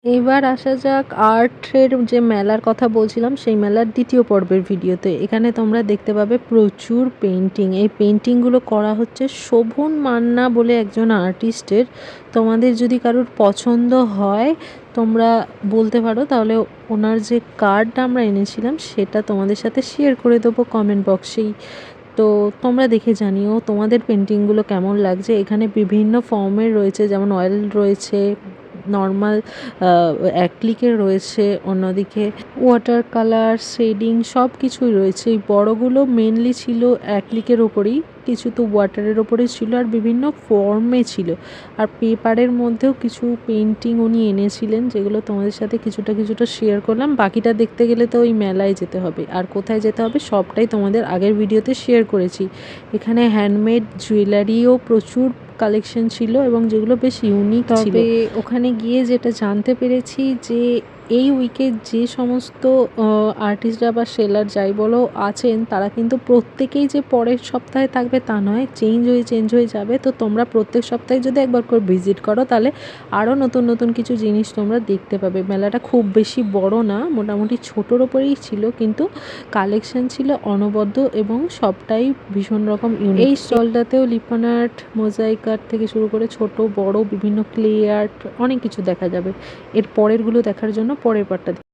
এবার আসা যাক আর্টের যে মেলার কথা বলছিলাম, সেই মেলার দ্বিতীয় পর্বের ভিডিওতে। এখানে তোমরা দেখতে পাবে প্রচুর পেন্টিং। এই পেন্টিংগুলো করা হচ্ছে শোভন মান্না বলে একজন আর্টিস্টের। তোমাদের যদি কারোর পছন্দ হয় তোমরা বলতে পারো, তাহলে ওনার যে কার্ডটা আমরা এনেছিলাম সেটা তোমাদের সাথে শেয়ার করে দেবো কমেন্ট বক্সেই। তো তোমরা দেখে জানিও তোমাদের পেন্টিংগুলো কেমন লাগছে। এখানে বিভিন্ন ফর্মের রয়েছে, যেমন অয়েল রয়েছে, নর্মাল অ্যাক্রিলিকের রয়েছে, অন্যদিকে ওয়াটার কালার, শেডিং সব কিছুই রয়েছে। এই বড়গুলো মেনলি ছিল অ্যাক্রিলিকের ওপরেই, কিছু তো ওয়াটারের ওপরেই ছিল, আর বিভিন্ন ফর্মে ছিল। আর পেপারের মধ্যেও কিছু পেন্টিং উনি এনেছিলেন, যেগুলো তোমাদের সাথে কিছুটা কিছুটা শেয়ার করলাম। বাকিটা দেখতে গেলে তো ওই মেলায় যেতে হবে, আর কোথায় যেতে হবে সবটাই তোমাদের আগের ভিডিওতে শেয়ার করেছি। এখানে হ্যান্ডমেড জুয়েলারিও প্রচুর কালেকশন ছিল, এবং যেগুলো বেশ ইউনিক ছিল। তবে ওখানে গিয়ে যেটা জানতে পেরেছি যে এই উইকে যে সমস্ত আর্টিস্টরা বা সেলার যাই বলো আছেন, তারা কিন্তু প্রত্যেকেই যে পরের সপ্তাহে থাকবে তা নয়, চেঞ্জ হয়ে যাবে। তো তোমরা প্রত্যেক সপ্তাহে যদি একবার করে ভিজিট করো, তাহলে আরও নতুন নতুন কিছু জিনিস তোমরা দেখতে পাবে। মেলাটা খুব বেশি বড় না, মোটামুটি ছোটোর ওপরেই ছিল, কিন্তু কালেকশন ছিল অনবদ্য এবং সবটাই ভীষণ রকম ইউনিক। এই স্টলটাতেও লিপন আর্ট, মোজাইক আর্ট থেকে শুরু করে ছোট বড় বিভিন্ন ক্লে আর্ট অনেক কিছু দেখা যাবে। এর পরেরগুলো দেখার জন্য পরের পার্টটা